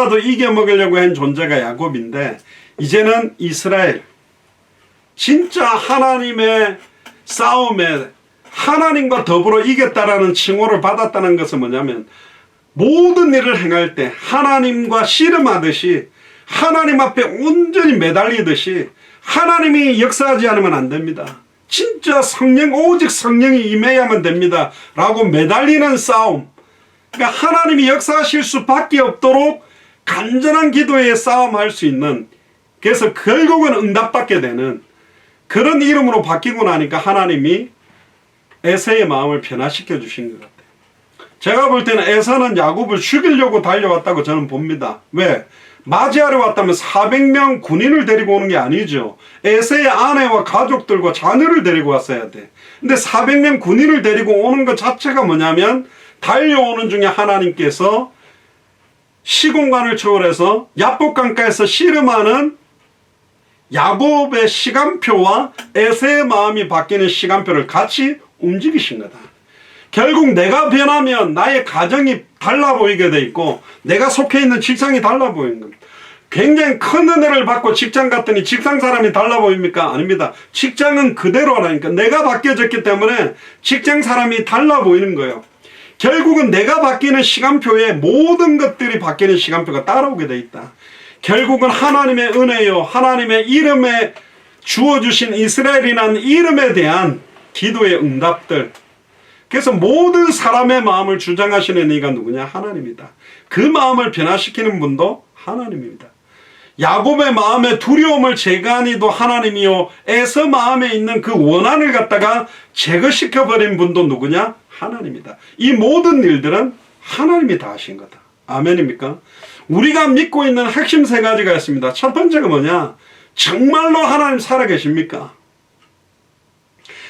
도 이겨먹으려고 한 존재가 야곱인데 이제는 이스라엘, 진짜 하나님의 싸움에 하나님과 더불어 이겼다라는 칭호를 받았다는 것은 뭐냐면 모든 일을 행할 때 하나님과 씨름하듯이 하나님 앞에 온전히 매달리듯이 하나님이 역사하지 않으면 안 됩니다. 진짜 성령, 오직 성령이 임해야만 됩니다 라고 매달리는 싸움, 그러니까 하나님이 역사하실 수밖에 없도록 간절한 기도에 싸움할 수 있는, 그래서 결국은 응답받게 되는 그런 이름으로 바뀌고 나니까 하나님이 에서의 마음을 변화시켜 주신 것 같아요. 제가 볼 때는 에서는 야곱을 죽이려고 달려왔다고 저는 봅니다. 왜? 맞이하러 왔다면 400명 군인을 데리고 오는 게 아니죠. 에서의 아내와 가족들과 자녀를 데리고 왔어야 돼. 근데 400명 군인을 데리고 오는 것 자체가 뭐냐면 달려오는 중에 하나님께서 시공간을 초월해서 야복강가에서 씨름하는 야곱의 시간표와 에서의 마음이 바뀌는 시간표를 같이 움직이신 거다. 결국 내가 변하면 나의 가정이 달라 보이게 돼 있고 내가 속해 있는 직장이 달라 보이는 겁니다. 굉장히 큰 은혜를 받고 직장 갔더니 직장 사람이 달라 보입니까? 아닙니다. 직장은 그대로라니까. 내가 바뀌어졌기 때문에 직장 사람이 달라 보이는 거예요. 결국은 내가 바뀌는 시간표에 모든 것들이 바뀌는 시간표가 따라오게 돼 있다. 결국은 하나님의 은혜요, 하나님의 이름에 주어주신 이스라엘이라는 이름에 대한 기도의 응답들, 그래서 모든 사람의 마음을 주장하시는 이가 누구냐? 하나님이다. 그 마음을 변화시키는 분도 하나님입니다. 야곱의 마음의 두려움을 제거한 이도 하나님이요, 에서 마음에 있는 그 원한을 갖다가 제거시켜버린 분도 누구냐? 하나님이다. 이 모든 일들은 하나님이 다 하신 거다. 아멘입니까? 우리가 믿고 있는 핵심 세 가지가 있습니다. 첫 번째가 뭐냐? 정말로 하나님 살아계십니까?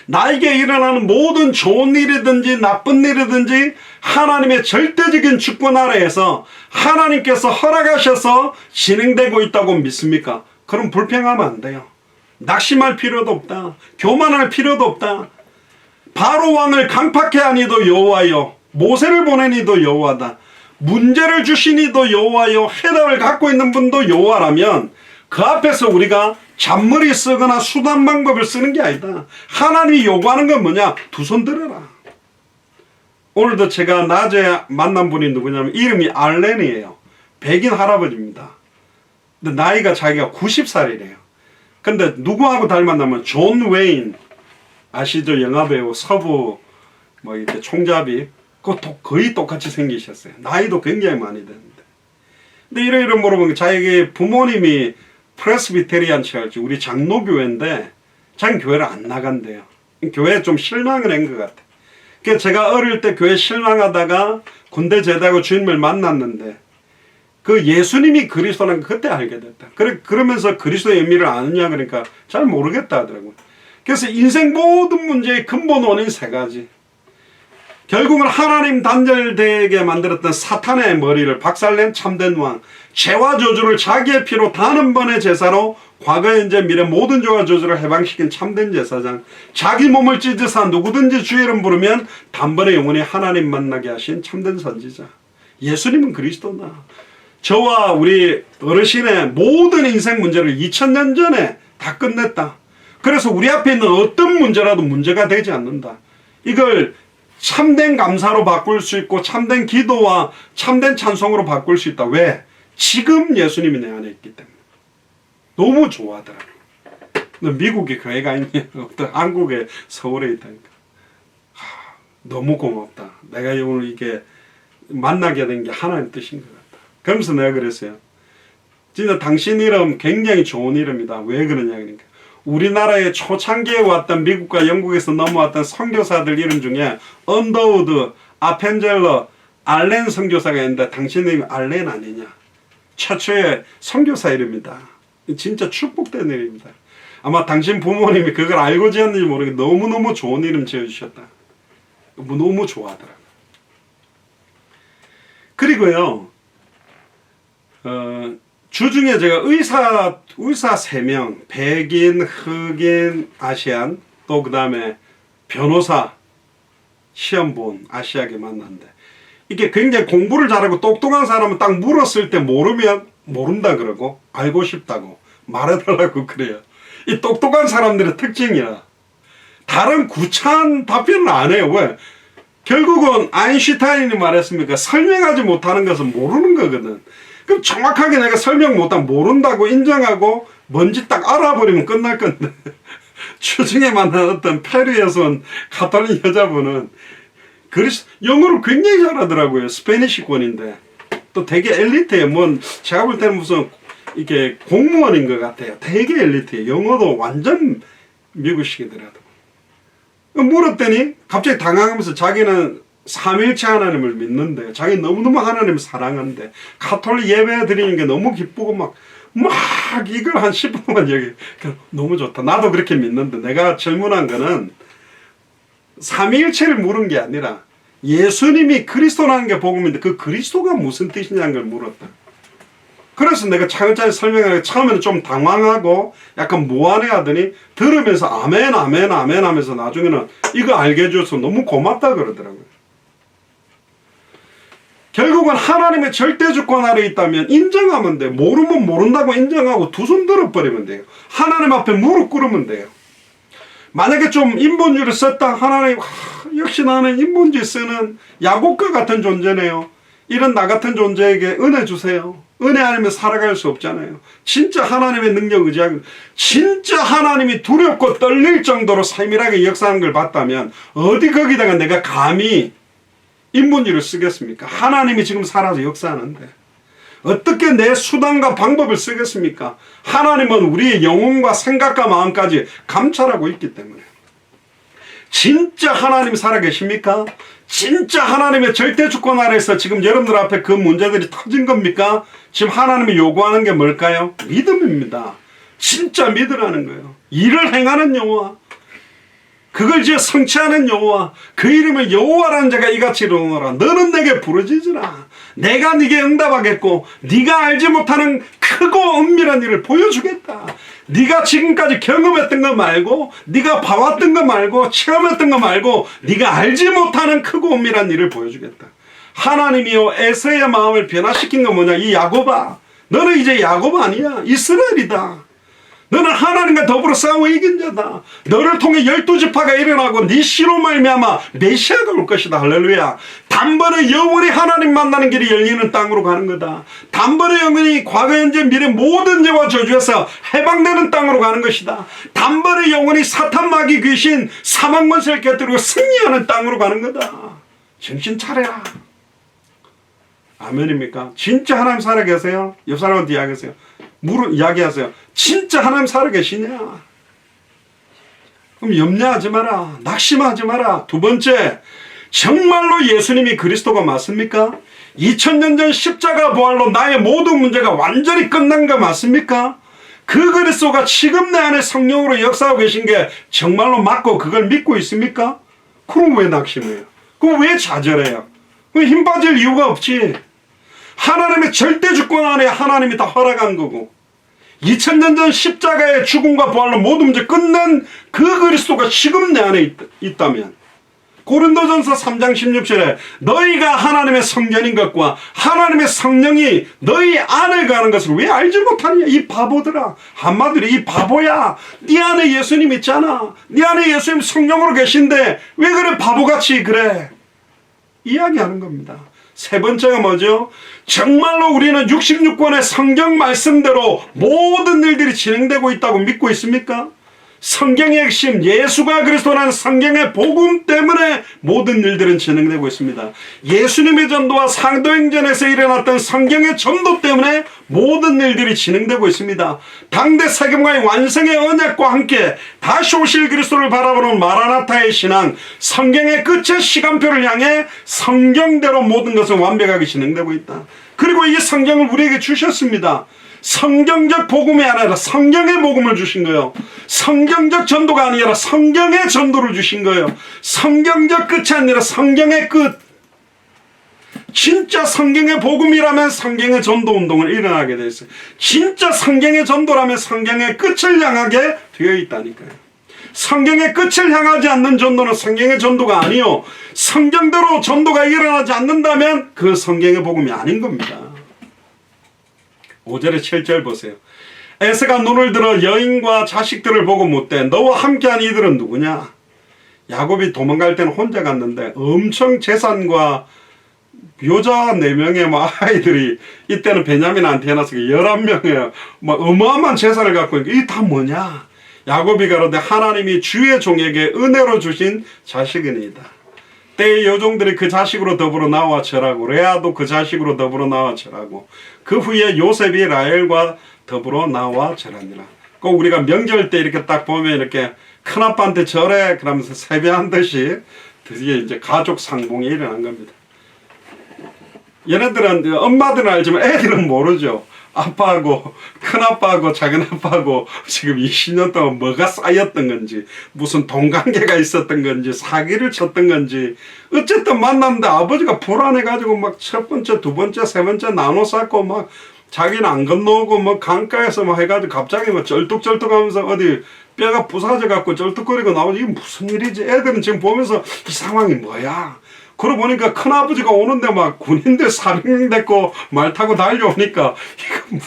나에게 일어나는 모든 좋은 일이든지 나쁜 일이든지 하나님의 절대적인 주권 아래에서 하나님께서 허락하셔서 진행되고 있다고 믿습니까? 그럼 불평하면 안 돼요. 낙심할 필요도 없다. 교만할 필요도 없다. 바로 왕을 강팍해 한 이도 여호와요, 모세를 보낸 이도 여호와다. 문제를 주신 이도 여호와요, 해답을 갖고 있는 분도 여호와라면 그 앞에서 우리가 잔머리 쓰거나 수단 방법을 쓰는 게 아니다. 하나님이 요구하는 건 뭐냐? 두 손 들어라. 오늘도 제가 낮에 만난 분이 누구냐면 이름이 알렌이에요. 백인 할아버지입니다. 근데 나이가 자기가 90살이래요. 근데 누구하고 닮았냐면 존 웨인, 아시죠? 영화배우, 서부 뭐 이렇게 총잡이, 그거 거의 똑같이 생기셨어요. 나이도 굉장히 많이 됐는데. 근데 이런 물어보면 자기 부모님이 프레스비테리안 처치, 우리 장로교회인데 자기 교회를 안 나간대요. 교회에 좀 실망을 한 것 같아. 그래서 제가 어릴 때 교회 실망하다가 군대 제대하고 주님을 만났는데 그 예수님이 그리스도라는 걸 그때 알게 됐다. 그러면서 그리스도의 의미를 아느냐 그러니까 잘 모르겠다 하더라고요. 그래서 인생 모든 문제의 근본 원인 세 가지. 결국은 하나님 단절되게 만들었던 사탄의 머리를 박살낸 참된 왕, 죄와 저주를 자기의 피로 단번의 제사로 과거 현재 미래 모든 죄와 저주를 해방시킨 참된 제사장, 자기 몸을 찢으사 누구든지 주의 이름 부르면 단번에 영원히 하나님 만나게 하신 참된 선지자. 예수님은 그리스도다. 저와 우리 어르신의 모든 인생 문제를 2000년 전에 다 끝냈다. 그래서 우리 앞에 있는 어떤 문제라도 문제가 되지 않는다. 이걸 참된 감사로 바꿀 수 있고 참된 기도와 참된 찬송으로 바꿀 수 있다. 왜? 지금 예수님이 내 안에 있기 때문에. 너무 좋아하더라고요. 미국에 교회가 있냐? 한국에 서울에 있다니까. 너무 고맙다. 내가 오늘 이게 만나게 된 게 하나님 뜻인 것 같다. 그러면서 내가 그랬어요. 진짜 당신 이름 굉장히 좋은 이름이다. 왜 그러냐 그러니까. 우리나라에 초창기에 왔던 미국과 영국에서 넘어왔던 선교사들 이름 중에 언더우드, 아펜젤러, 알렌 선교사가 있는데 당신 이름이 알렌 아니냐. 최초의 선교사 이름이다. 진짜 축복된 이름입니다. 아마 당신 부모님이 그걸 알고 지었는지 모르겠는데 너무너무 좋은 이름 지어주셨다. 너무 좋아하더라고요. 그리고요, 주중에 제가 의사 3명, 백인, 흑인, 아시안, 또 그 다음에 변호사 시험 본 아시아계 만났는데 이게 굉장히 공부를 잘하고 똑똑한 사람은 딱 물었을 때 모르면 모른다 그러고 알고 싶다고 말해달라고 그래요. 이 똑똑한 사람들의 특징이라 다른 구차한 답변을 안 해요. 왜? 결국은 아인슈타인이 말했습니까? 설명하지 못하는 것은 모르는 거거든. 그럼 정확하게 내가 설명 못하면 모른다고 인정하고 뭔지 딱 알아버리면 끝날 건데 추중에 만난 어떤 페루에서 온 가톨릭 여자분은 영어를 굉장히 잘하더라고요. 스페니쉬권인데 또 되게 엘리트예요. 제가 볼 때는 무슨 이게 공무원인 것 같아요. 되게 엘리트예요. 영어도 완전 미국식이더라고요. 물었더니 갑자기 당황하면서 자기는 삼위일체 하나님을 믿는데 자기 너무너무 하나님을 사랑하는데 가톨릭 예배 드리는 게 너무 기쁘고 막 이걸 한 10분만 얘기 너무 좋다. 나도 그렇게 믿는데 내가 질문한 거는 삼위일체를 물은 게 아니라 예수님이 그리스도라는 게 복음인데 그 그리스도가 무슨 뜻이냐는 걸 물었다. 그래서 내가 차근차근 설명하니까 처음에는 좀 당황하고 약간 무안해하더니 들으면서 아멘 아멘 아멘 하면서 나중에는 이거 알게 해줘서 너무 고맙다 그러더라고요. 결국은 하나님의 절대주권 아래 있다면 인정하면 돼요. 모르면 모른다고 인정하고 두 손 들어버리면 돼요. 하나님 앞에 무릎 꿇으면 돼요. 만약에 좀 인본주의를 썼다 하나님 역시 나는 인본주의 쓰는 야곱과 같은 존재네요. 이런 나 같은 존재에게 은혜 주세요. 은혜 아니면 살아갈 수 없잖아요. 진짜 하나님의 능력 의지하고 진짜 하나님이 두렵고 떨릴 정도로 세밀하게 역사하는 걸 봤다면 어디 거기다가 내가 감히 인본주의를 쓰겠습니까? 하나님이 지금 살아서 역사하는데 어떻게 내 수단과 방법을 쓰겠습니까? 하나님은 우리의 영혼과 생각과 마음까지 감찰하고 있기 때문에. 진짜 하나님이 살아계십니까? 진짜 하나님의 절대주권 아래에서 지금 여러분들 앞에 그 문제들이 터진 겁니까? 지금 하나님이 요구하는 게 뭘까요? 믿음입니다. 진짜 믿으라는 거예요. 일을 행하는 여호와, 그걸 지어 성취하는 여호와, 그 이름을 여호와라는 자가 이같이 이루노라. 너는 내게 부르짖으라. 내가 네게 응답하겠고 네가 알지 못하는 크고 은밀한 일을 보여주겠다. 네가 지금까지 경험했던 거 말고 네가 봐왔던 거 말고 체험했던 거 말고 네가 알지 못하는 크고 은밀한 일을 보여주겠다. 하나님이요 에서의 마음을 변화시킨 건 뭐냐? 이 야곱아, 너는 이제 야곱 아니야. 이스라엘이다. 너는 하나님과 더불어 싸워 이긴 자다. 너를 통해 12지파가 일어나고 네 씨로 말미암아 메시아가 올 것이다. 할렐루야. 단번에 영원히 하나님 만나는 길이 열리는 땅으로 가는 거다. 단번에 영원히 과거 현재 미래 모든 죄와 저주에서 해방되는 땅으로 가는 것이다. 단번에 영원히 사탄 마귀 귀신 사망 권세를 깨뜨리고 승리하는 땅으로 가는 거다. 정신 차려라. 아멘입니까? 진짜 하나님 살아계세요? 옆 사람한테 이야기하세요. 이야기하세요. 진짜 하나님 살아계시냐? 그럼 염려하지 마라. 낙심하지 마라. 두 번째, 정말로 예수님이 그리스도가 맞습니까? 2000년 전 십자가 부활로 나의 모든 문제가 완전히 끝난 거 맞습니까? 그 그리스도가 지금 내 안에 성령으로 역사하고 계신 게 정말로 맞고 그걸 믿고 있습니까? 그럼 왜 낙심해요? 그럼 왜 좌절해요? 그럼 힘 빠질 이유가 없지. 하나님의 절대주권 안에 하나님이 다 허락한 거고 2000년 전 십자가의 죽음과 부활로 모든 문제 끝난 그 그리스도가 지금 내 안에 있다면 고린도전서 3장 16절에 너희가 하나님의 성전인 것과 하나님의 성령이 너희 안에 가는 것을 왜 알지 못하느냐? 이 바보들아. 한마디로 이 바보야. 네 안에 예수님 있잖아. 네 안에 예수님 성령으로 계신데 왜 그래 바보같이 그래? 이야기하는 겁니다. 세 번째가 뭐죠? 정말로 우리는 66권의 성경 말씀대로 모든 일들이 진행되고 있다고 믿고 있습니까? 성경의 핵심 예수가 그리스도라는 성경의 복음 때문에 모든 일들은 진행되고 있습니다. 예수님의 전도와 사도행전에서 일어났던 성경의 전도 때문에 모든 일들이 진행되고 있습니다. 당대 세계문화의 완성의 언약과 함께 다시 오실 그리스도를 바라보는 마라나타의 신앙, 성경의 끝의 시간표를 향해 성경대로 모든 것은 완벽하게 진행되고 있다. 그리고 이 성경을 우리에게 주셨습니다. 성경적 복음이 아니라 성경의 복음을 주신 거예요. 성경적 전도가 아니라 성경의 전도를 주신 거예요. 성경적 끝이 아니라 성경의 끝. 진짜 성경의 복음이라면 성경의 전도 운동을 일어나게 되어 있어요. 진짜 성경의 전도라면 성경의 끝을 향하게 되어 있다니까요. 성경의 끝을 향하지 않는 전도는 성경의 전도가 아니요, 성경대로 전도가 일어나지 않는다면 그 성경의 복음이 아닌 겁니다. 5절에 7절 보세요. 에서가 눈을 들어 여인과 자식들을 보고 묻되 너와 함께한 이들은 누구냐? 야곱이 도망갈 때는 혼자 갔는데 엄청 재산과 여자 4명의 아이들이, 이때는 베냐민한테 태어나서 11명의 어마어마한 재산을 갖고 있으니까 이게 다 뭐냐? 야곱이 가로되 하나님이 주의 종에게 은혜로 주신 자식이니이다. 때의 여종들이 그 자식으로 더불어 나와 절하고 레아도 그 자식으로 더불어 나와 절하고 그 후에 요셉이 라헬과 더불어 나와 절하니라. 꼭 우리가 명절 때 이렇게 딱 보면 이렇게 큰아빠한테 절해 그러면서 세배한 듯이 드디어 이제 가족 상봉이 일어난 겁니다. 얘네들은, 엄마들은 알지만 애들은 모르죠. 아빠하고 큰아빠하고 작은아빠하고 지금 20년 동안 뭐가 쌓였던 건지, 무슨 돈관계가 있었던 건지, 사기를 쳤던 건지, 어쨌든 만났는데 아버지가 불안해가지고 막 첫 번째, 두 번째, 세 번째 나눠 쌓고 막 자기는 안 건너오고 뭐 강가에서 막 해가지고 갑자기 막 쩔뚝쩔뚝 하면서 어디 뼈가 부사져갖고 쩔뚝거리고 나오지. 이게 무슨 일이지? 애들은 지금 보면서 이 상황이 뭐야? 그러고 보니까 큰아버지가 오는데 막 군인들 400명 됐고 말 타고 달려오니까 이거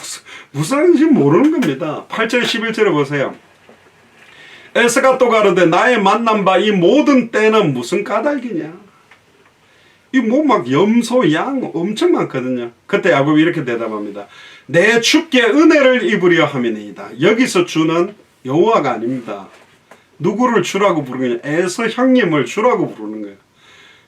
무슨 일인지 모르는 겁니다. 8절 11절에 보세요. 에서가 또 가로되 나의 만난 바 이 모든 때는 무슨 까닭이냐? 이 뭐 막 염소 양 엄청 많거든요. 그때 야곱이 이렇게 대답합니다. 내 주께 은혜를 입으려 함이니이다. 여기서 주는 여호와가 아닙니다. 누구를 주라고 부르는 거냐? 에서 형님을 주라고 부르는 거예요.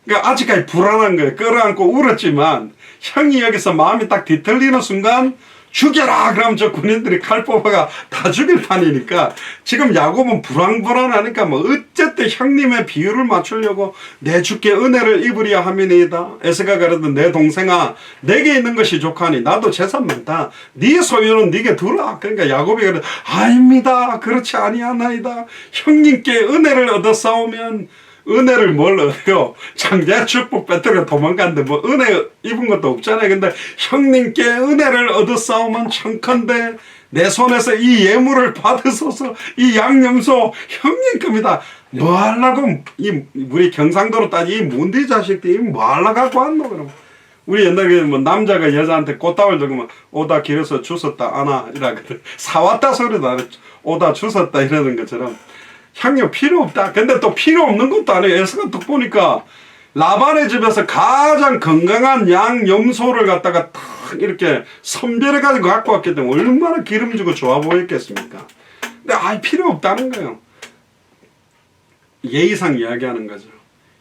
그러니까 아직까지 불안한 거예요. 끌어안고 울었지만 형이 여기서 마음이 딱 뒤틀리는 순간 죽여라 그러면 저 군인들이 칼 뽑아가 다 죽일 판이니까 지금 야곱은 불안불안하니까 뭐 어쨌든 형님의 비율을 맞추려고 내 주께 은혜를 입으려 함이니이다. 에서가 가르든 내 동생아 내게 있는 것이 족하니 나도 재산 많다. 네 소유는 네게 두라. 그러니까 야곱이 그래 아닙니다. 그렇지 아니하나이다. 형님께 은혜를 얻어 싸우면 은혜를 뭘 얻어요? 장자 축복 빼뜨려 도망갔는데 뭐 은혜 입은 것도 없잖아요. 근데 형님께 은혜를 얻어 싸우면 청컨대 내 손에서 이 예물을 받으소서. 이 양념소 형님 겁니다. 뭐 하려고 우리 경상도로 따지 이 문디 자식들이 뭐 하려고 갖고 왔노? 그럼 우리 옛날에 뭐 남자가 여자한테 꽃다발 들고 오다 길에서 주웠다 아나 이라거든. 사왔다 소리도 안 했죠. 오다 주웠다 이러는 것처럼 형님 필요 없다. 근데 또 필요 없는 것도 아니에요. 에서가 딱 보니까 라반의 집에서 가장 건강한 양 염소를 갖다가 탁 이렇게 선별해가지고 갖고 왔기 때문에 얼마나 기름지고 좋아 보였겠습니까? 근데 필요 없다는 거예요. 예의상 이야기하는 거죠.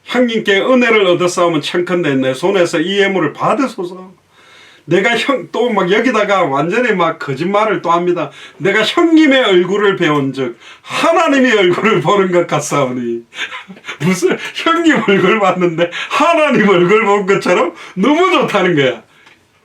형님께 은혜를 얻어 싸우면 청컨대 내 손에서 이 예물을 받으소서. 내가 또 막 여기다가 완전히 막 거짓말을 또 합니다. 내가 형님의 얼굴을 배운 즉 하나님의 얼굴을 보는 것 같사오니. 무슨 형님 얼굴 봤는데 하나님 얼굴 본 것처럼 너무 좋다는 거야.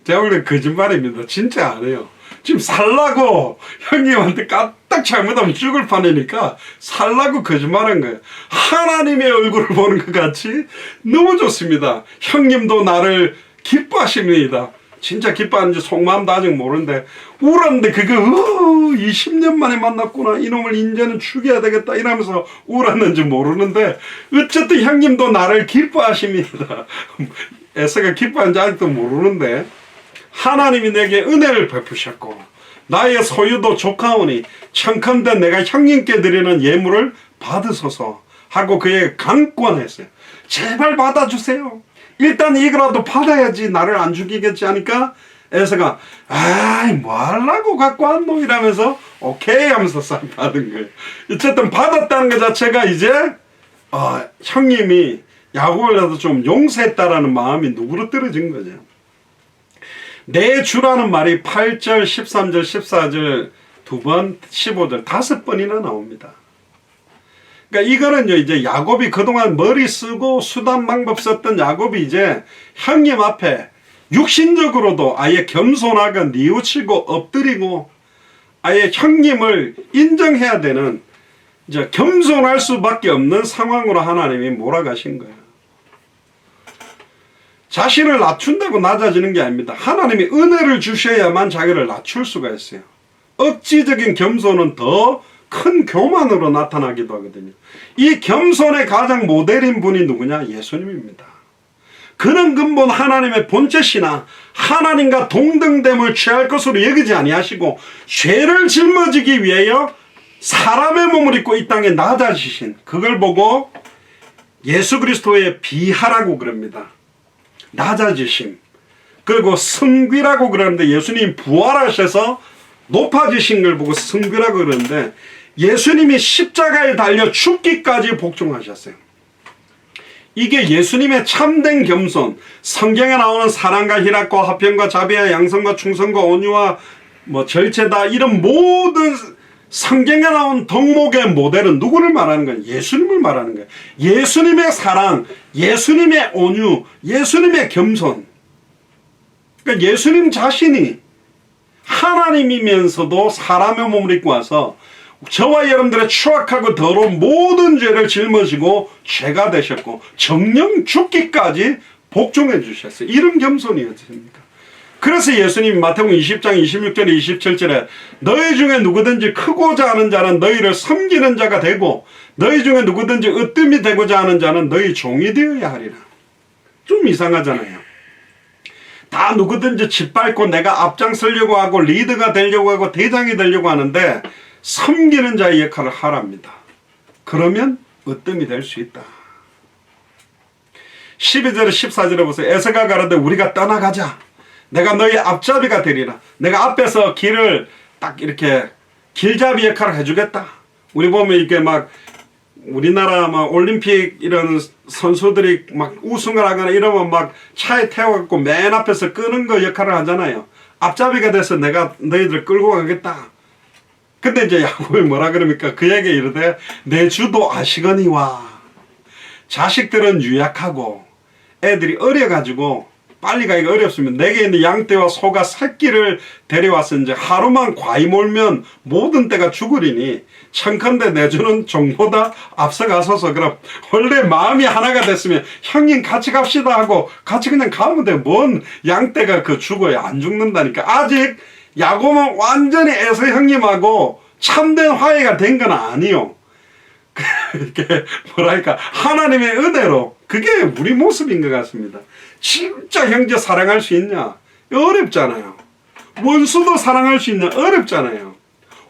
제가 볼 때 거짓말입니다. 진짜 안 해요. 지금 살라고 형님한테 까딱 잘못하면 죽을 판이니까 살라고 거짓말한 거예요. 하나님의 얼굴을 보는 것 같이 너무 좋습니다. 형님도 나를 기뻐하십니다. 진짜 기뻐하는지 속마음도 아직 모르는데 울었는데 그게 20년 만에 만났구나. 이놈을 이제는 죽여야 되겠다 이러면서 울었는지 모르는데 어쨌든 형님도 나를 기뻐하십니다. 에서가 기뻐하는지 아직도 모르는데 하나님이 내게 은혜를 베푸셨고 나의 소유도 족하오니 청컨대 내가 형님께 드리는 예물을 받으소서 하고 그에게 강권했어요. 제발 받아주세요. 일단 이거라도 받아야지 나를 안 죽이겠지 하니까 에서가 뭐 하려고 갖고 왔노 이러면서 오케이 하면서 싹 받은 거예요. 어쨌든 받았다는 것 자체가 이제 형님이 야곱이라도 좀 용서했다라는 마음이 누그러뜨려진 거죠. 내 주라는 말이 8절 13절 14절 2번 15절 5번이나 나옵니다. 그러니까 이거는요, 이제 야곱이 그동안 머리 쓰고 수단 방법 썼던 야곱이 이제 형님 앞에 육신적으로도 아예 겸손하게 뉘우치고 엎드리고 아예 형님을 인정해야 되는 이제 겸손할 수밖에 없는 상황으로 하나님이 몰아가신 거예요. 자신을 낮춘다고 낮아지는 게 아닙니다. 하나님이 은혜를 주셔야만 자기를 낮출 수가 있어요. 억지적인 겸손은 더 큰 교만으로 나타나기도 하거든요. 이 겸손의 가장 모델인 분이 누구냐? 예수님입니다. 그는 근본 하나님의 본체시나 하나님과 동등됨을 취할 것으로 여기지 아니하시고 죄를 짊어지기 위하여 사람의 몸을 입고 이 땅에 낮아지신, 그걸 보고 예수 그리스도의 비하라고 그럽니다. 낮아지심. 그리고 성귀라고 그러는데, 예수님이 부활하셔서 높아지신 걸 보고 성귀라고 그러는데, 예수님이 십자가에 달려 죽기까지 복종하셨어요. 이게 예수님의 참된 겸손, 성경에 나오는 사랑과 희락과 화평과 자비와 양성과 충성과 온유와 절제다, 이런 모든 성경에 나온 덕목의 모델은 누구를 말하는 거예요? 예수님을 말하는 거예요. 예수님의 사랑, 예수님의 온유, 예수님의 겸손. 그러니까 예수님 자신이 하나님이면서도 사람의 몸을 입고 와서 저와 여러분들의 추악하고 더러운 모든 죄를 짊어지고 죄가 되셨고 정령 죽기까지 복종해 주셨어요. 이런 겸손이었습니까? 그래서 예수님이 마태복음 20장 26절에 27절에 너희 중에 누구든지 크고자 하는 자는 너희를 섬기는 자가 되고 너희 중에 누구든지 으뜸이 되고자 하는 자는 너희 종이 되어야 하리라. 좀 이상하잖아요. 다 누구든지 짓밟고 내가 앞장서려고 하고 리더가 되려고 하고 대장이 되려고 하는데 섬기는 자의 역할을 하랍니다. 그러면 으뜸이 될 수 있다. 12절에 14절에 보세요. 에서가 가라되 우리가 떠나가자. 내가 너희 앞잡이가 되리라. 내가 앞에서 길을 딱 이렇게 길잡이 역할을 해주겠다. 우리 보면 이렇게 막 우리나라 막 올림픽 이런 선수들이 막 우승을 하거나 이러면 막 차에 태워갖고 맨 앞에서 끄는 거 역할을 하잖아요. 앞잡이가 돼서 내가 너희들 끌고 가겠다. 근데 이제 야곱이 뭐라 그럽니까? 그에게 이르되 내 주도 아시거니와. 자식들은 유약하고 애들이 어려가지고 빨리 가기가 어렵으면 내게 있는 양떼와 소가 새끼를 데려와서 이제 하루만 과히 몰면 모든 떼가 죽으리니 청컨대 내 주는 종보다 앞서가소서. 그럼 원래 마음이 하나가 됐으면 형님 같이 갑시다 하고 같이 그냥 가면 돼. 뭔 양떼가 죽어요. 안 죽는다니까. 아직 야곱은 완전히 에서 형님하고 참된 화해가 된 건 아니요. 이렇게 뭐랄까 하나님의 은혜로, 그게 우리 모습인 것 같습니다. 진짜 형제 사랑할 수 있냐? 어렵잖아요. 원수도 사랑할 수 있냐? 어렵잖아요.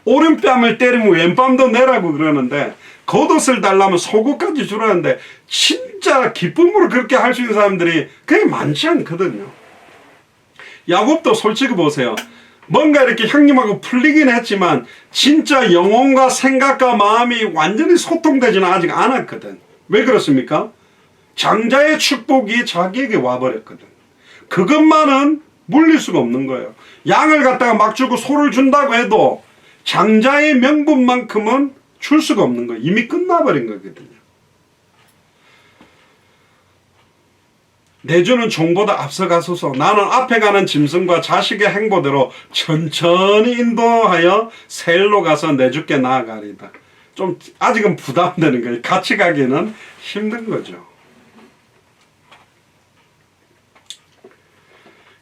오른뺨을 때리면 왼뺨도 내라고 그러는데 겉옷을 달라면 속옷까지 주라는데 진짜 기쁨으로 그렇게 할 수 있는 사람들이 그게 많지 않거든요. 야곱도 솔직히 보세요. 뭔가 이렇게 형님하고 풀리긴 했지만 진짜 영혼과 생각과 마음이 완전히 소통되지는 아직 않았거든. 왜 그렇습니까? 장자의 축복이 자기에게 와버렸거든. 그것만은 물릴 수가 없는 거예요. 양을 갖다가 막 주고 소를 준다고 해도 장자의 명분만큼은 줄 수가 없는 거예요. 이미 끝나버린 거거든요. 내 주는 종보다 앞서가소서. 나는 앞에 가는 짐승과 자식의 행보대로 천천히 인도하여 세일로 가서 내 주께 나아가리다. 좀 아직은 부담되는 거예요. 같이 가기는 힘든 거죠.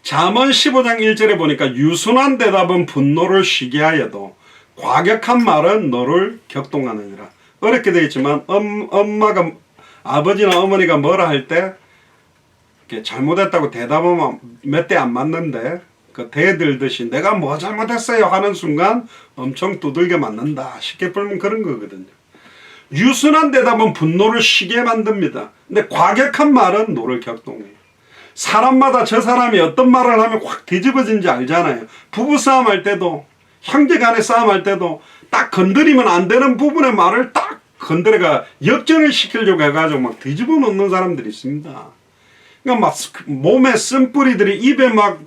잠언 15장 1절에 보니까 유순한 대답은 분노를 쉬게 하여도 과격한 말은 너를 격동하느니라. 어렵게 되어 있지만 엄마가 아버지나 어머니가 뭐라 할 때 잘못했다고 대답하면 몇 대 안 맞는데 그 대들듯이 내가 뭐 잘못했어요 하는 순간 엄청 두들겨 맞는다. 쉽게 풀면 그런 거거든요. 유순한 대답은 분노를 쉬게 만듭니다. 근데 과격한 말은 너를 격동해요. 사람마다 저 사람이 어떤 말을 하면 확 뒤집어진지 알잖아요. 부부싸움 할 때도 형제간의 싸움 할 때도 딱 건드리면 안 되는 부분의 말을 딱 건드려가 역전을 시키려고 해가지고 막 뒤집어 놓는 사람들이 있습니다. 그러니까 막 몸에 쓴뿌리들이 입에 막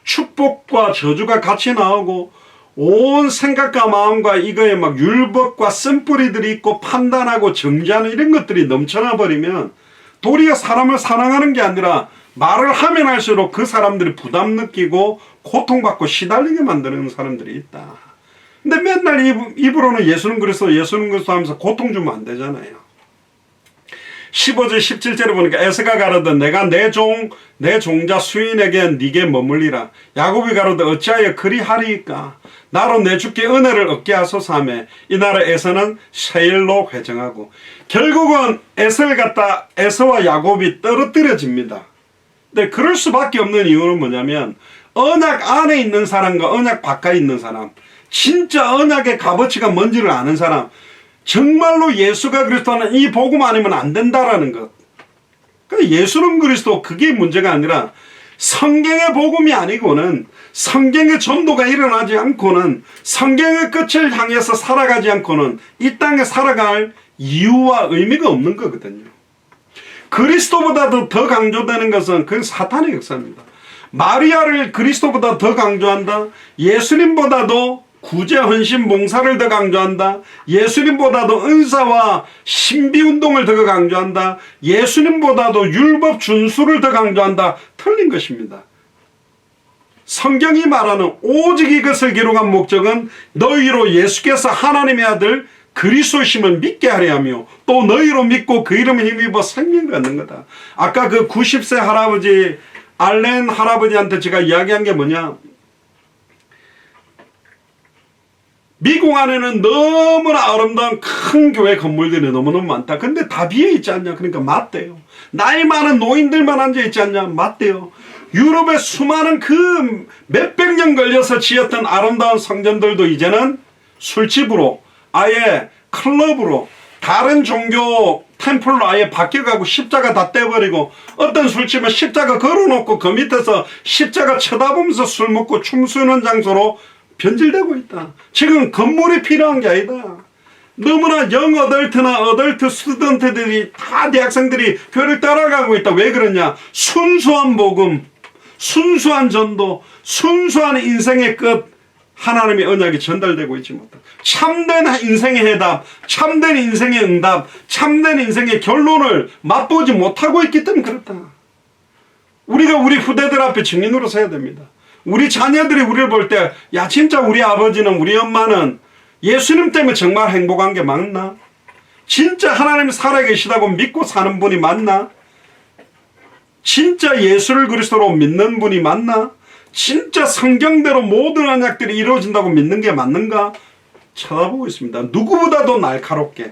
축복과 저주가 같이 나오고 온 생각과 마음과 이거에 막 율법과 쓴뿌리들이 있고 판단하고 정죄하는 이런 것들이 넘쳐나 버리면 도리어 사람을 사랑하는 게 아니라 말을 하면 할수록 그 사람들이 부담 느끼고 고통받고 시달리게 만드는 사람들이 있다. 근데 맨날 입으로는 예수는 그리스도 예수는 그리스도 하면서 고통 주면 안 되잖아요. 15절 17절에 보니까 에서가 가로되 내가 내 종자 수인에게 네게 머물리라. 야곱이 가로되 어찌하여 그리하리이까. 나로 내 주께 은혜를 얻게 하소서 하며 이날에 에서는 세일로 회정하고 결국은 에서를 갖다 에서와 야곱이 떨어뜨려집니다. 근데 그럴 수밖에 없는 이유는 뭐냐면 언약 안에 있는 사람과 언약 바깥에 있는 사람, 진짜 언약의 값어치가 뭔지를 아는 사람, 정말로 예수가 그리스도는 이 복음 아니면 안 된다라는 것. 그러니까 예수는 그리스도, 그게 문제가 아니라 성경의 복음이 아니고는, 성경의 전도가 일어나지 않고는, 성경의 끝을 향해서 살아가지 않고는 이 땅에 살아갈 이유와 의미가 없는 거거든요. 그리스도보다도 더 강조되는 것은 그건 사탄의 역사입니다. 마리아를 그리스도보다 더 강조한다. 예수님보다도 구제, 헌신, 봉사를 더 강조한다. 예수님보다도 은사와 신비운동을 더 강조한다. 예수님보다도 율법 준수를 더 강조한다. 틀린 것입니다. 성경이 말하는 오직 이것을 기록한 목적은 너희로 예수께서 하나님의 아들 그리스도심을 믿게 하려 하며 또 너희로 믿고 그 이름을 힘입어 생명을 얻는 거다. 아까 그 90세 할아버지 알렌 할아버지한테 제가 이야기한 게 뭐냐, 미국 안에는 너무나 아름다운 큰 교회 건물들이 너무너무 많다. 근데 다 비어있지 않냐? 그러니까 맞대요. 나이 많은 노인들만 앉아있지 않냐? 맞대요. 유럽의 수많은 그 몇백 년 걸려서 지었던 아름다운 성전들도 이제는 술집으로, 아예 클럽으로, 다른 종교 템플로 아예 바뀌어가고 십자가 다 떼버리고, 어떤 술집은 십자가 걸어놓고 그 밑에서 십자가 쳐다보면서 술 먹고 춤추는 장소로 변질되고 있다. 지금 건물이 필요한 게 아니다. 너무나 영 어덜트나 어덜트 스튜던트들이 다 대학생들이 교회를 따라가고 있다. 왜 그러냐? 순수한 복음, 순수한 전도, 순수한 인생의 끝, 하나님의 언약이 전달되고 있지 못하다. 참된 인생의 해답, 참된 인생의 응답, 참된 인생의 결론을 맛보지 못하고 있기 때문에 그렇다. 우리가 우리 후대들 앞에 증인으로 서야 됩니다. 우리 자녀들이 우리를 볼 때, 야 진짜 우리 아버지는, 우리 엄마는 예수님 때문에 정말 행복한 게 맞나? 진짜 하나님이 살아계시다고 믿고 사는 분이 맞나? 진짜 예수를 그리스도로 믿는 분이 맞나? 진짜 성경대로 모든 언약들이 이루어진다고 믿는 게 맞는가? 쳐다보고 있습니다. 누구보다도 날카롭게.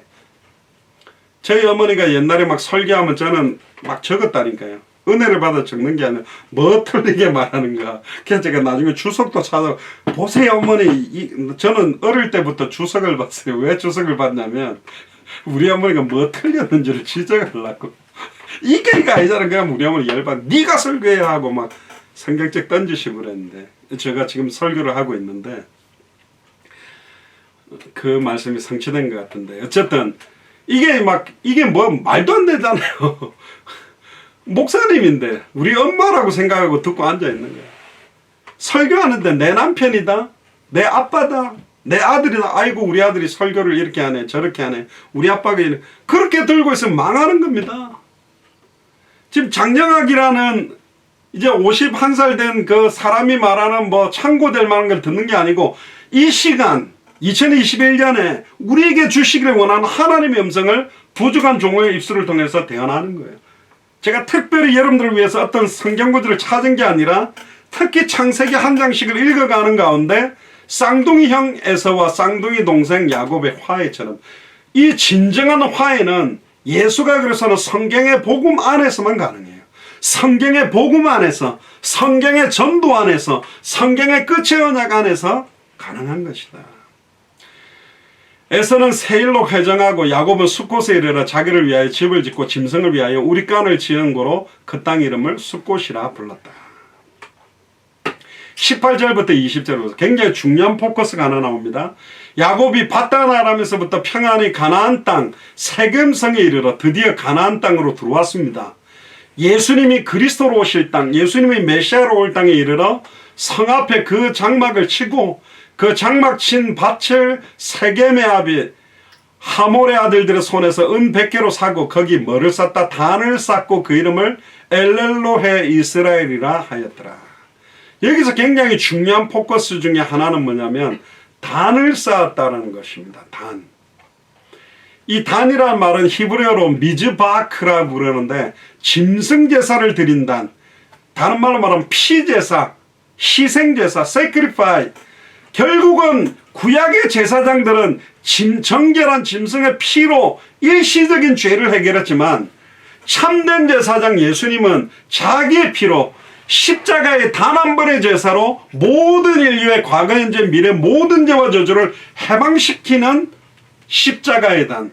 저희 어머니가 옛날에 막 설교하면 저는 막 적었다니까요. 은혜를 받아 적는 게 아니라 뭐 틀리게 말하는가. 그래서 제가 나중에 주석도 찾아 보세요 어머니. 저는 어릴 때부터 주석을 봤어요. 왜 주석을 봤냐면 우리 어머니가 뭐 틀렸는지를 지적하려고. 이게 이거 아니잖아. 그냥 우리 어머니 열받. 네가 설교해야 하고 막 성경책 던지시고 그랬는데, 제가 지금 설교를 하고 있는데 그 말씀이 성취된 것 같은데, 어쨌든 이게 뭐 말도 안 되잖아요. 목사님인데 우리 엄마라고 생각하고 듣고 앉아있는 거야. 설교하는데 내 남편이다, 내 아빠다, 내 아들이다. 아이고 우리 아들이 설교를 이렇게 하네 저렇게 하네, 우리 아빠가 이래. 그렇게 들고 있으면 망하는 겁니다. 지금 장영학이라는 이제 51살 된 그 사람이 말하는 뭐 참고될 만한 걸 듣는 게 아니고, 이 시간 2021년에 우리에게 주시기를 원하는 하나님의 음성을 부족한 종의 입술을 통해서 대언하는 거예요. 제가 특별히 여러분들을 위해서 어떤 성경 구절을 찾은 게 아니라 특히 창세기 한 장씩을 읽어가는 가운데 쌍둥이 형 에서와 쌍둥이 동생 야곱의 화해처럼, 이 진정한 화해는 예수가 그래서는 성경의 복음 안에서만 가능해요. 성경의 복음 안에서, 성경의 전도 안에서, 성경의 끝의 언약 안에서 가능한 것이다. 에서는 세일로 회정하고 야곱은 숫곳에 이르러 자기를 위하여 집을 짓고 짐승을 위하여 우리간을 지은 고로 그 땅 이름을 숫곳이라 불렀다. 18절부터 20절부터 굉장히 중요한 포커스가 하나 나옵니다. 야곱이 바다나람에서부터 평안히 가나안 땅 세겜성에 이르러 드디어 가나안 땅으로 들어왔습니다. 예수님이 그리스도로 오실 땅, 예수님이 메시아로 올 땅에 이르러 성 앞에 그 장막을 치고 그 장막 친 밭을 세겜의 아비 하몰의 아들들의 손에서 은 100개로 사고 거기 뭐를 쌓다? 단을 쌓고 그 이름을 엘렐로헤 이스라엘이라 하였더라. 여기서 굉장히 중요한 포커스 중에 하나는 뭐냐면 단을 쌓았다는 것입니다. 단. 이 단이라는 말은 히브리어로 미즈바크라 부르는데 짐승 제사를 드린단, 다른 말로 말하면 피제사, 희생제사, sacrifice. 결국은 구약의 제사장들은 정결한 짐승의 피로 일시적인 죄를 해결했지만 참된 제사장 예수님은 자기의 피로 십자가의 단 한 번의 제사로 모든 인류의 과거, 현재, 미래 모든 죄와 저주를 해방시키는 십자가의 단.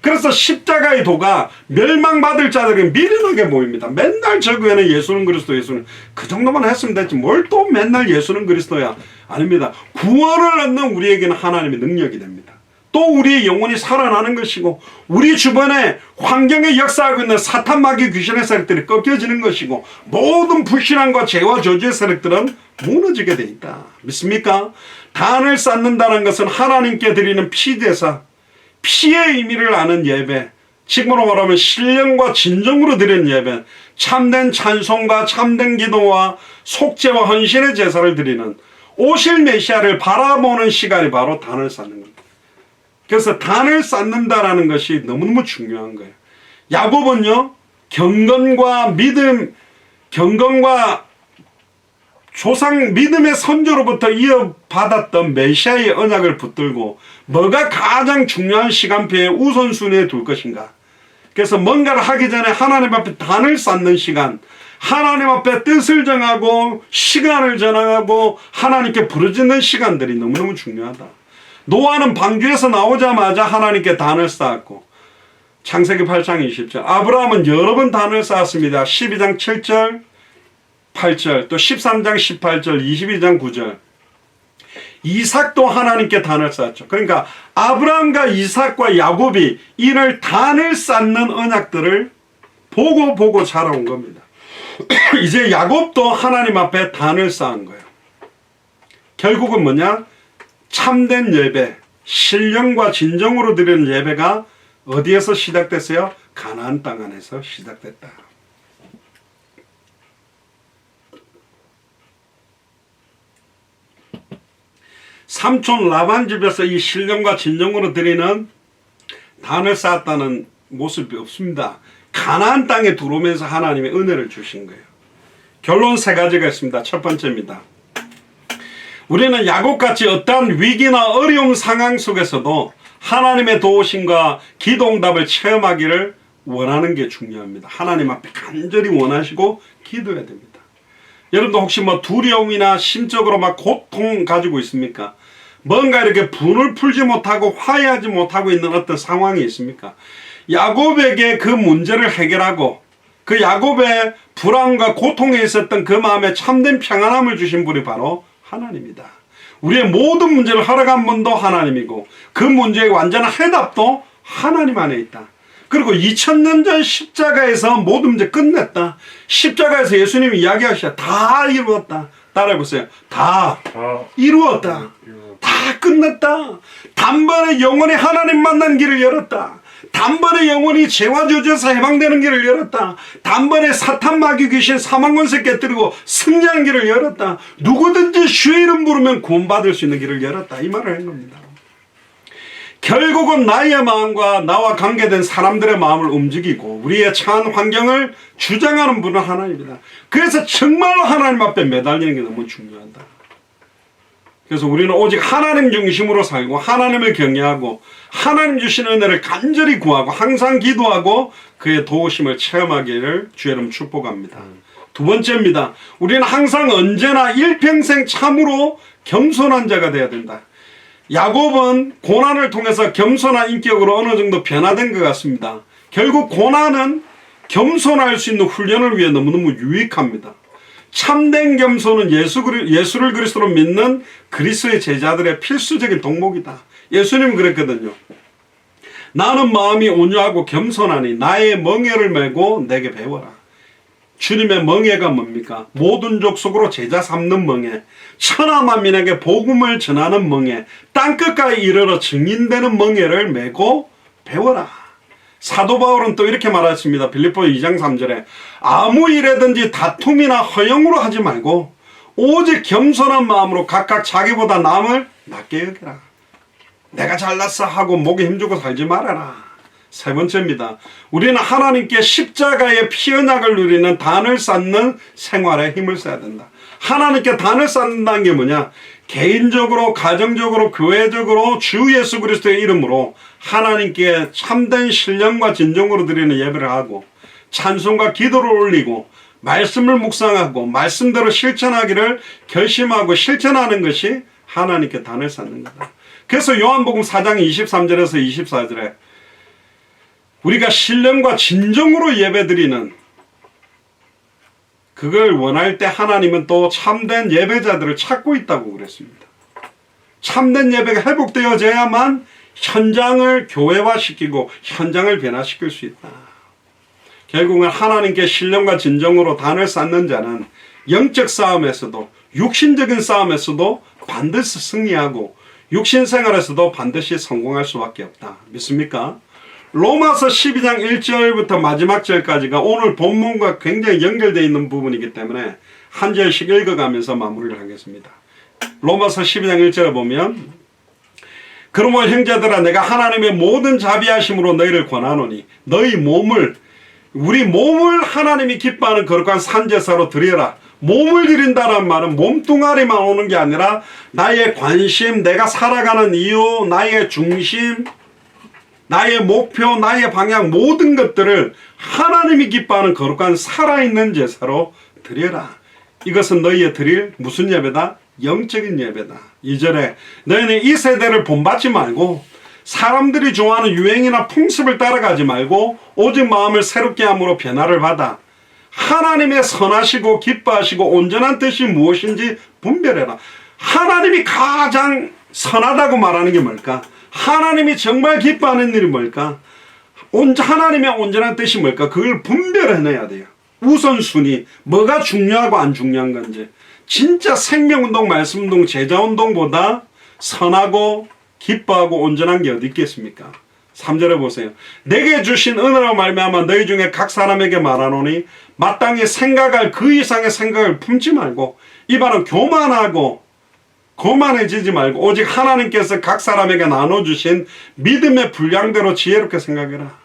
그래서 십자가의 도가 멸망받을 자들에게 미련하게 보입니다. 맨날 저기에는 예수는 그리스도, 예수는 그 정도만 했으면 됐지 뭘 또 맨날 예수는 그리스도야. 아닙니다. 구원을 얻는 우리에게는 하나님의 능력이 됩니다. 또 우리의 영혼이 살아나는 것이고 우리 주변에 환경에 역사하고 있는 사탄 마귀 귀신의 세력들이 꺾여지는 것이고 모든 불신앙과 죄와 저주의 세력들은 무너지게 돼 있다. 믿습니까? 단을 쌓는다는 것은 하나님께 드리는 피제사, 피의 의미를 아는 예배, 지금으로 말하면 신령과 진정으로 드리는 예배, 참된 찬송과 참된 기도와 속죄와 헌신의 제사를 드리는 오실 메시아를 바라보는 시간이 바로 단을 쌓는 겁니다. 그래서 단을 쌓는다라는 것이 너무너무 중요한 거예요. 야곱은요, 경건과 믿음, 경건과 조상 믿음의 선조로부터 이어받았던 메시아의 언약을 붙들고 뭐가 가장 중요한 시간표에 우선순위에 둘 것인가. 그래서 뭔가를 하기 전에 하나님 앞에 단을 쌓는 시간, 하나님 앞에 뜻을 정하고 시간을 정하고 하나님께 부르짖는 시간들이 너무너무 중요하다. 노아는 방주에서 나오자마자 하나님께 단을 쌓았고 창세기 8장 20절, 아브라함은 여러 번 단을 쌓았습니다. 12장 7절 8절, 또 13장 18절, 22장 9절. 이삭도 하나님께 단을 쌓았죠. 그러니까 아브라함과 이삭과 야곱이 이를 단을 쌓는 언약들을 보고 자라온 겁니다. 이제 야곱도 하나님 앞에 단을 쌓은 거예요. 결국은 뭐냐? 참된 예배, 신령과 진정으로 드리는 예배가 어디에서 시작됐어요? 가나안 땅 안에서 시작됐다. 삼촌 라반 집에서 이 신령과 진정으로 드리는 단을 쌓았다는 모습이 없습니다. 가나안 땅에 들어오면서 하나님의 은혜를 주신 거예요. 결론 세 가지가 있습니다. 첫 번째입니다. 우리는 야곱같이 어떠한 위기나 어려운 상황 속에서도 하나님의 도우심과 기도응답을 체험하기를 원하는 게 중요합니다. 하나님 앞에 간절히 원하시고 기도해야 됩니다. 여러분도 혹시 뭐 두려움이나 심적으로 막 고통 가지고 있습니까? 뭔가 이렇게 분을 풀지 못하고 화해하지 못하고 있는 어떤 상황이 있습니까? 야곱에게 그 문제를 해결하고 그 야곱의 불안과 고통에 있었던 그 마음에 참된 평안함을 주신 분이 바로 하나님이다. 우리의 모든 문제를 허락한 분도 하나님이고 그 문제의 완전한 해답도 하나님 안에 있다. 그리고 2000년 전 십자가에서 모든 문제 끝냈다. 십자가에서 예수님이 이야기하시다. 다 이루었다. 따라해보세요. 다 이루었다. 다 끝냈다. 단번에 영원히 하나님 만난 길을 열었다. 단번에 영원히 죄와 저주에서 해방되는 길을 열었다. 단번에 사탄 마귀 귀신 사망 권세 깨뜨리고 승리하는 길을 열었다. 누구든지 주의 이름 부르면 구원받을 수 있는 길을 열었다. 이 말을 한 겁니다. 결국은 나의 마음과 나와 관계된 사람들의 마음을 움직이고 우리의 처한 환경을 주장하는 분은 하나님이다. 그래서 정말로 하나님 앞에 매달리는 게 너무 중요하다. 그래서 우리는 오직 하나님 중심으로 살고 하나님을 경외하고 하나님 주신 은혜를 간절히 구하고 항상 기도하고 그의 도우심을 체험하기를 주의 이름 축복합니다. 두 번째입니다. 우리는 항상 언제나 일평생 참으로 겸손한 자가 되어야 된다. 야곱은 고난을 통해서 겸손한 인격으로 어느 정도 변화된 것 같습니다. 결국 고난은 겸손할 수 있는 훈련을 위해 너무너무 유익합니다. 참된 겸손은 예수를 그리스도로 믿는 그리스도의 제자들의 필수적인 덕목이다. 예수님은 그랬거든요. 나는 마음이 온유하고 겸손하니 나의 멍에를 메고 내게 배워라. 주님의 멍에가 뭡니까? 모든 족속으로 제자 삼는 멍에, 천하만민에게 복음을 전하는 멍에, 땅끝까지 이르러 증인되는 멍에를 메고 배워라. 사도 바울은 또 이렇게 말했습니다. 빌립보 2장 3절에 아무 일에든지 다툼이나 허영으로 하지 말고 오직 겸손한 마음으로 각각 자기보다 남을 낮게 여겨라. 내가 잘났어 하고 목에 힘주고 살지 말아라. 세 번째입니다. 우리는 하나님께 십자가의 피 언약을 누리는 단을 쌓는 생활에 힘을 써야 된다. 하나님께 단을 쌓는다는 게 뭐냐? 개인적으로, 가정적으로, 교회적으로 주 예수 그리스도의 이름으로 하나님께 참된 신령과 진정으로 드리는 예배를 하고 찬송과 기도를 올리고 말씀을 묵상하고 말씀대로 실천하기를 결심하고 실천하는 것이 하나님께 단을 쌓는 거다. 그래서 요한복음 4장 23절에서 24절에 우리가 신령과 진정으로 예배드리는 그걸 원할 때 하나님은 또 참된 예배자들을 찾고 있다고 그랬습니다. 참된 예배가 회복되어져야만 현장을 교회화시키고 현장을 변화시킬 수 있다. 결국은 하나님께 신령과 진정으로 단을 쌓는 자는 영적 싸움에서도 육신적인 싸움에서도 반드시 승리하고 육신 생활에서도 반드시 성공할 수밖에 없다. 믿습니까? 로마서 12장 1절부터 마지막 절까지가 오늘 본문과 굉장히 연결되어 있는 부분이기 때문에 한 절씩 읽어가면서 마무리를 하겠습니다. 로마서 12장 1절에 보면 그러므로 형제들아 내가 하나님의 모든 자비하심으로 너희를 권하노니 너희 몸을 우리 몸을 하나님이 기뻐하는 거룩한 산제사로 드려라. 몸을 드린다는 말은 몸뚱아리만 오는 게 아니라 나의 관심, 내가 살아가는 이유, 나의 중심, 나의 목표, 나의 방향 모든 것들을 하나님이 기뻐하는 거룩한 살아있는 제사로 드려라. 이것은 너희의 드릴 무슨 예배다? 영적인 예배다. 2절에 너희는 이 세대를 본받지 말고 사람들이 좋아하는 유행이나 풍습을 따라가지 말고 오직 마음을 새롭게 함으로 변화를 받아 하나님의 선하시고 기뻐하시고 온전한 뜻이 무엇인지 분별해라. 하나님이 가장 선하다고 말하는 게 뭘까? 하나님이 정말 기뻐하는 일이 뭘까? 하나님의 온전한 뜻이 뭘까? 그걸 분별해내야 돼요. 우선순위, 뭐가 중요하고 안 중요한 건지. 진짜 생명운동, 말씀운동, 제자운동보다 선하고 기뻐하고 온전한 게 어디 있겠습니까? 3절에 보세요. 내게 주신 은혜로 말미암아 너희 중에 각 사람에게 말하노니 마땅히 생각할 그 이상의 생각을 품지 말고 이바는 교만하고 거만해지지 말고 오직 하나님께서 각 사람에게 나눠주신 믿음의 분량대로 지혜롭게 생각해라.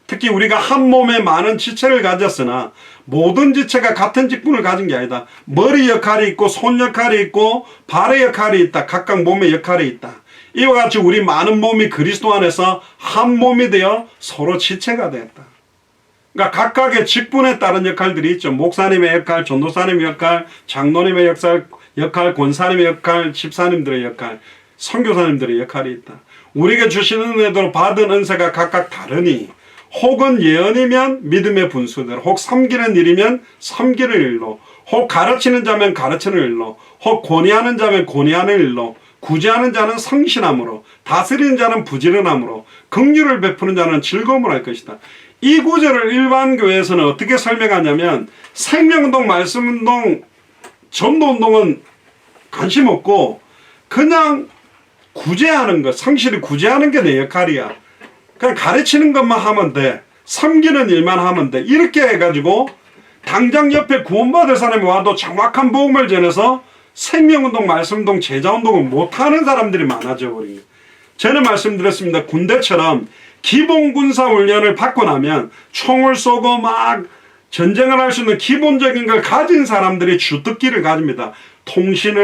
특히 우리가 한 몸에 많은 지체를 가졌으나 모든 지체가 같은 직분을 가진 게 아니다. 머리 역할이 있고 손 역할이 있고 발의 역할이 있다. 각각 몸의 역할이 있다. 이와 같이 우리 많은 몸이 그리스도 안에서 한 몸이 되어 서로 지체가 되었다. 그러니까 각각의 직분에 따른 역할들이 있죠. 목사님의 역할, 전도사님의 역할, 장로님의 역할, 권사님의 역할, 집사님들의 역할, 선교사님들의 역할이 있다. 우리에게 주신 은혜대로 받은 은사가 각각 다르니 혹은 예언이면 믿음의 분수대로, 혹 섬기는 일이면 섬기는 일로, 혹 가르치는 자면 가르치는 일로, 혹 권위하는 자면 권위하는 일로, 구제하는 자는 성실함으로, 다스리는 자는 부지런함으로, 긍휼을 베푸는 자는 즐거움을 할 것이다. 이 구절을 일반 교회에서는 어떻게 설명하냐면 생명운동, 말씀운동, 전도운동은 관심 없고 그냥 구제하는 것, 성실히 구제하는 게 내 역할이야. 그냥 가르치는 것만 하면 돼. 섬기는 일만 하면 돼. 이렇게 해가지고 당장 옆에 구원받을 사람이 와도 정확한 복음을 전해서 생명운동, 말씀운동, 제자운동을 못하는 사람들이 많아져 버린 거예요. 저는 말씀드렸습니다. 군대처럼 기본 군사 훈련을 받고 나면 총을 쏘고 막 전쟁을 할 수 있는 기본적인 걸 가진 사람들이 주특기를 가집니다. 통신을